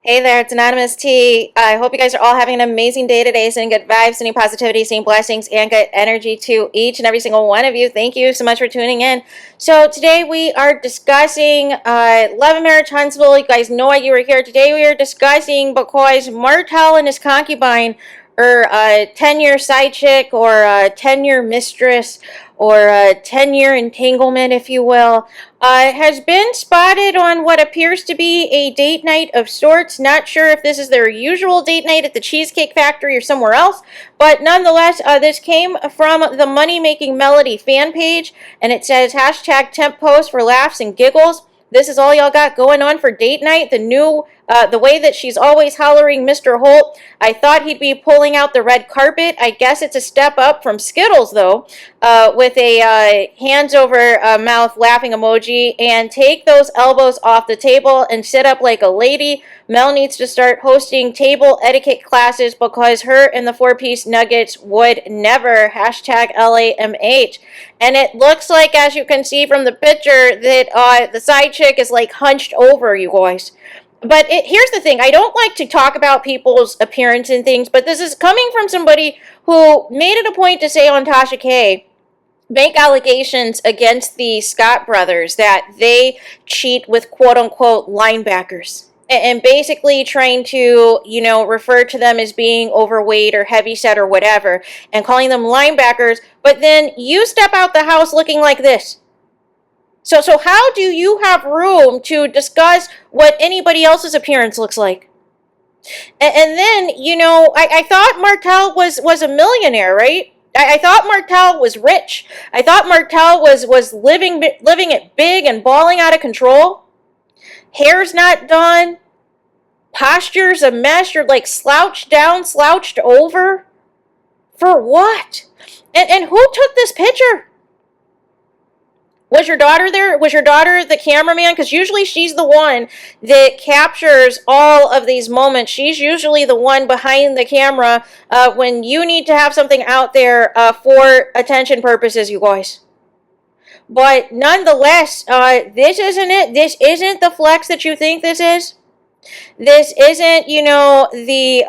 Hey there, it's Anonymous T. I hope you guys are all having an amazing day today, sending good vibes, sending positivity, sending blessings, and good energy to each and every single one of you. Thank you so much for tuning in. So today we are discussing Lamh Marriage Huntsville. You guys know why you were here. Today we are discussing because Martell and his concubine, or 10-year side chick, or 10-year mistress, or 10-year entanglement, if you will, has been spotted on what appears to be a date night of sorts. Not sure if this is their usual date night at the Cheesecake Factory or somewhere else, but nonetheless, this came from the Money Making Melody fan page, and it says hashtag temp post for laughs and giggles. This is all y'all got going on for date night. The way that she's always hollering Mr. Holt. I thought he'd be pulling out the red carpet. I guess it's a step up from Skittles, though, with a hands over mouth laughing emoji. And take those elbows off the table and sit up like a lady. Mel needs to start hosting table etiquette classes because her and the four-piece nuggets would never. Hashtag LAMH. And it looks like, as you can see from the picture, that the side chick is like hunched over, you guys. But here's the thing. I don't like to talk about people's appearance and things, but this is coming from somebody who made it a point to say on Tasha K, make allegations against the Scott brothers that they cheat with quote-unquote linebackers. And basically trying to, refer to them as being overweight or heavyset or whatever, and calling them linebackers, but then you step out the house looking like this. So how do you have room to discuss what anybody else's appearance looks like? And then, I thought Martell was a millionaire, right? I thought Martell was rich. I thought Martell was living it big and balling out of control. Hair's not done. Posture's a mess. You're like slouched down, slouched over. For what? And who took this picture? Was your daughter there? Was your daughter the cameraman? Because usually she's the one that captures all of these moments. She's usually the one behind the camera when you need to have something out there for attention purposes, you guys. But nonetheless, this isn't it. This isn't the flex that you think this is. This isn't, the,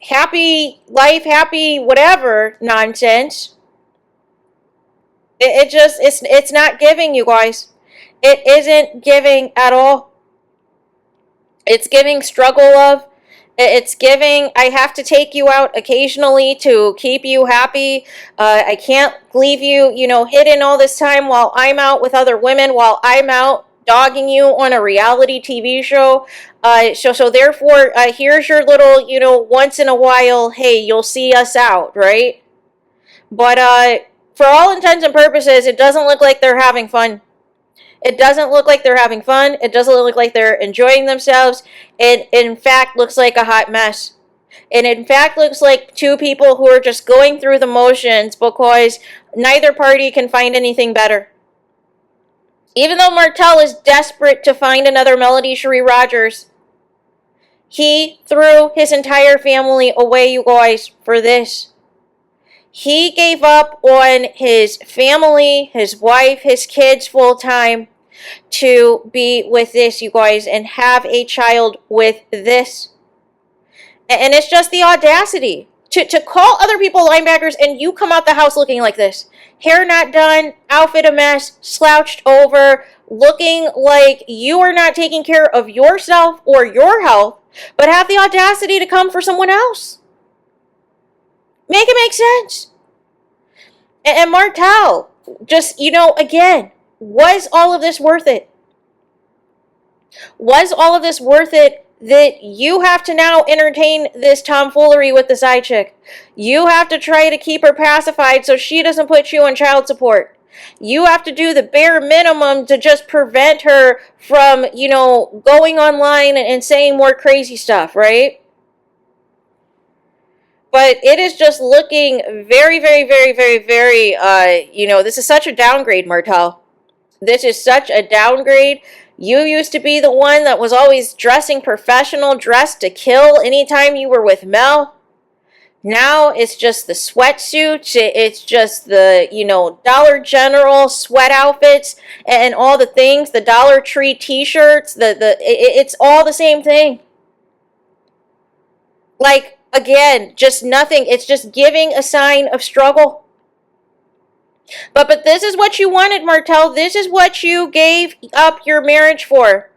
happy life, happy whatever nonsense. It's not giving, you guys. It isn't giving at all. It's giving struggle of. It's giving, I have to take you out occasionally to keep you happy. I can't leave you, hidden all this time while I'm out with other women, while I'm out dogging you on a reality TV show. So therefore, here's your little, once in a while, hey, you'll see us out, right? But, for all intents and purposes, it doesn't look like they're having fun. It doesn't look like they're having fun. It doesn't look like they're enjoying themselves. It, in fact, looks like a hot mess. It, in fact, looks like two people who are just going through the motions because neither party can find anything better. Even though Martell is desperate to find another Melody Cherie Rogers, he threw his entire family away, you guys, for this. He gave up on his family, his wife, his kids full time to be with this, you guys, and have a child with this. And it's just the audacity to call other people linebackers and you come out the house looking like this. Hair not done, outfit a mess, slouched over, looking like you are not taking care of yourself or your health, but have the audacity to come for someone else. Make it make sense. And Martell, just, again, was all of this worth it? Was all of this worth it that you have to now entertain this tomfoolery with the side chick? You have to try to keep her pacified so she doesn't put you on child support. You have to do the bare minimum to just prevent her from, going online and saying more crazy stuff, right? But it is just looking very, very, very, very, very, this is such a downgrade, Martell. This is such a downgrade. You used to be the one that was always dressing professional, dressed to kill anytime you were with Mel. Now it's just the sweatsuits, it's just the, Dollar General sweat outfits and all the things, the Dollar Tree t-shirts, it's all the same thing. Like, again, just nothing. It's just giving a sign of struggle. But this is what you wanted, Martell. This is what you gave up your marriage for.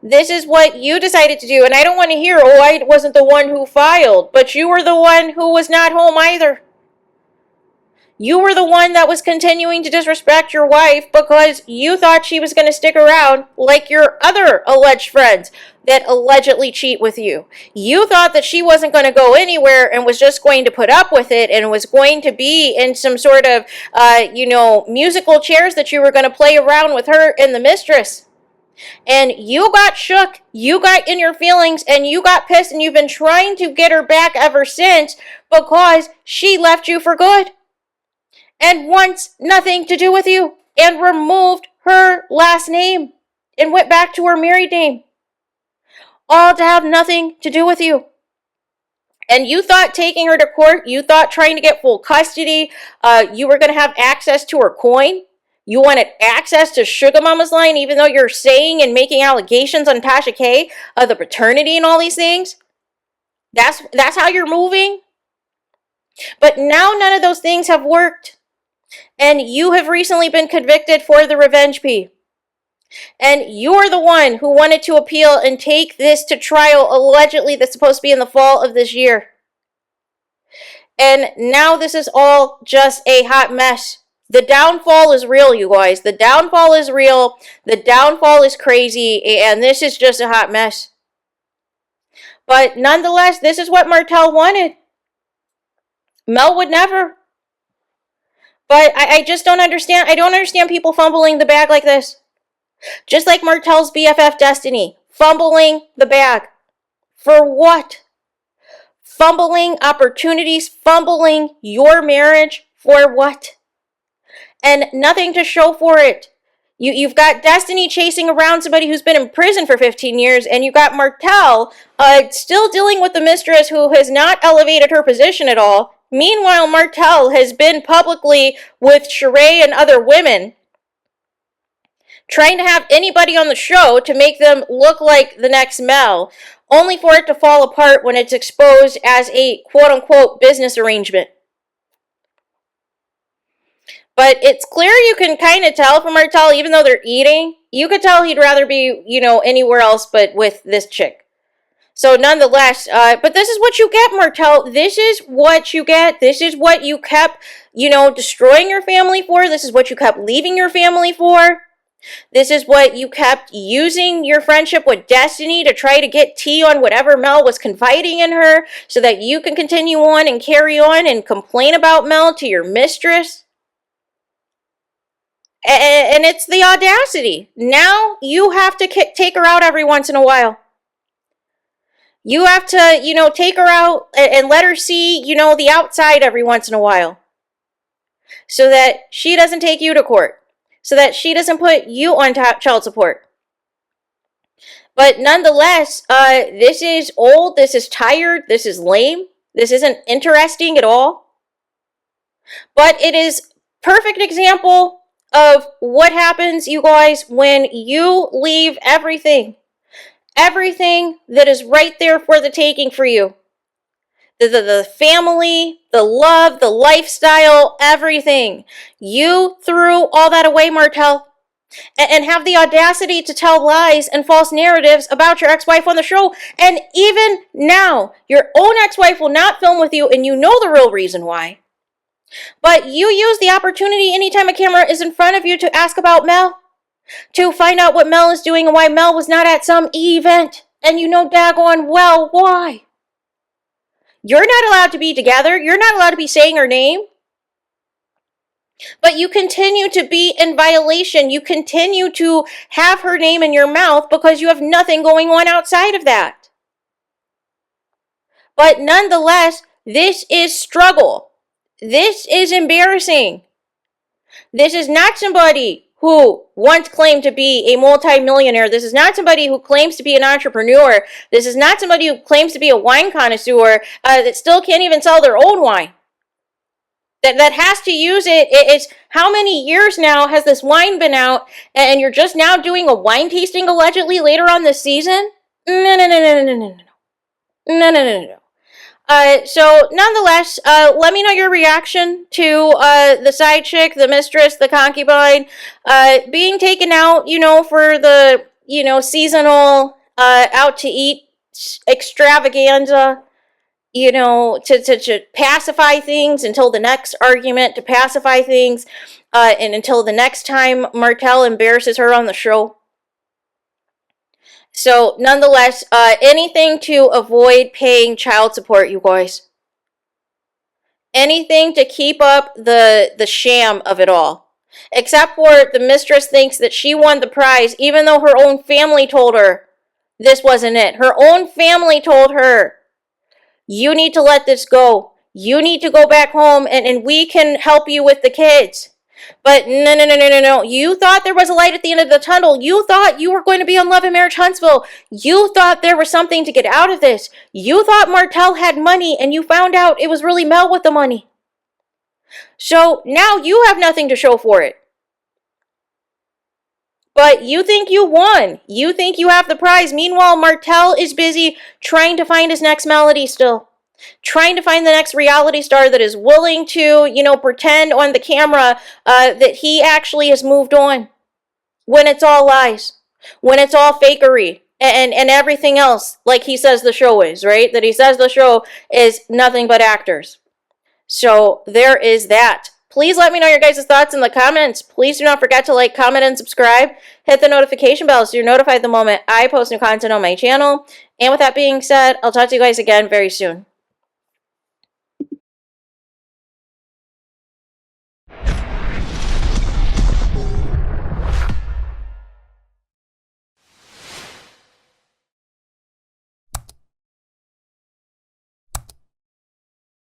This is what you decided to do. And I don't want to hear, oh, I wasn't the one who filed. But you were the one who was not home either. You were the one that was continuing to disrespect your wife because you thought she was going to stick around like your other alleged friends that allegedly cheat with you. You thought that she wasn't going to go anywhere and was just going to put up with it and was going to be in some sort of, musical chairs that you were going to play around with her and the mistress. And you got shook, you got in your feelings, and you got pissed, and you've been trying to get her back ever since because she left you for good and wants nothing to do with you and removed her last name and went back to her married name, all to have nothing to do with you. And you thought taking her to court, you thought trying to get full custody, you were going to have access to her coin. You wanted access to Sugar Mama's line, even though you're saying and making allegations on Tasha K of the paternity and all these things. That's how you're moving. But now none of those things have worked. And you have recently been convicted for the revenge plea. And you're the one who wanted to appeal and take this to trial, allegedly that's supposed to be in the fall of this year. And now this is all just a hot mess. The downfall is real, you guys. The downfall is real. The downfall is crazy. And this is just a hot mess. But nonetheless, this is what Martell wanted. Mel would never. But I just don't understand. I don't understand people fumbling the bag like this. Just like Martell's BFF Destiny. Fumbling the bag. For what? Fumbling opportunities. Fumbling your marriage. For what? And nothing to show for it. You've got Destiny chasing around somebody who's been in prison for 15 years, and you've got Martell still dealing with the mistress who has not elevated her position at all. Meanwhile, Martell has been publicly with Sheree and other women, trying to have anybody on the show to make them look like the next Mel, only for it to fall apart when it's exposed as a quote-unquote business arrangement. But it's clear you can kind of tell from Martell, even though they're eating, you could tell he'd rather be, anywhere else but with this chick. So nonetheless, but this is what you get, Martell. This is what you get. This is what you kept, destroying your family for. This is what you kept leaving your family for. This is what you kept using your friendship with Destiny to try to get tea on whatever Mel was confiding in her so that you can continue on and carry on and complain about Mel to your mistress. And it's the audacity. Now you have to take her out every once in a while. You have to, take her out and let her see, the outside every once in a while. So that she doesn't take you to court. So that she doesn't put you on child support. But nonetheless, this is old, this is tired, this is lame. This isn't interesting at all. But it is perfect example of what happens, you guys, when you leave everything that is right there for the taking for you. The family, the love, the lifestyle, everything. You threw all that away, Martell, and have the audacity to tell lies and false narratives about your ex-wife on the show. And even now, your own ex-wife will not film with you, and you know the real reason why. But you use the opportunity anytime a camera is in front of you to ask about Mel, to find out what Mel is doing and why Mel was not at some event. And you know daggone well why. You're not allowed to be together. You're not allowed to be saying her name. But you continue to be in violation. You continue to have her name in your mouth because you have nothing going on outside of that. But nonetheless, this is struggle. This is embarrassing. This is not somebody who once claimed to be a multimillionaire. This is not somebody who claims to be an entrepreneur. This is not somebody who claims to be a wine connoisseur that still can't even sell their own wine. That has to use it. It's how many years now has this wine been out, and you're just now doing a wine tasting allegedly later on this season? No. So nonetheless, let me know your reaction to the side chick, the mistress, the concubine, being taken out, for the, seasonal out to eat extravaganza, to pacify things until the next argument, to pacify things, and until the next time Martell embarrasses her on the show. So, nonetheless, anything to avoid paying child support, you guys. Anything to keep up the sham of it all. Except for the mistress thinks that she won the prize, even though her own family told her this wasn't it. Her own family told her, you need to let this go. You need to go back home and we can help you with the kids. But no. You thought there was a light at the end of the tunnel. You thought you were going to be on Love and Marriage Huntsville. You thought there was something to get out of this. You thought Martell had money and you found out it was really Mel with the money. So now you have nothing to show for it. But you think you won. You think you have the prize. Meanwhile, Martell is busy trying to find his next melody still. Trying to find the next reality star that is willing to, pretend on the camera that he actually has moved on. When it's all lies. When it's all fakery. And everything else, like he says the show is, right? That he says the show is nothing but actors. So there is that. Please let me know your guys' thoughts in the comments. Please do not forget to like, comment, and subscribe. Hit the notification bell so you're notified the moment I post new content on my channel. And with that being said, I'll talk to you guys again very soon.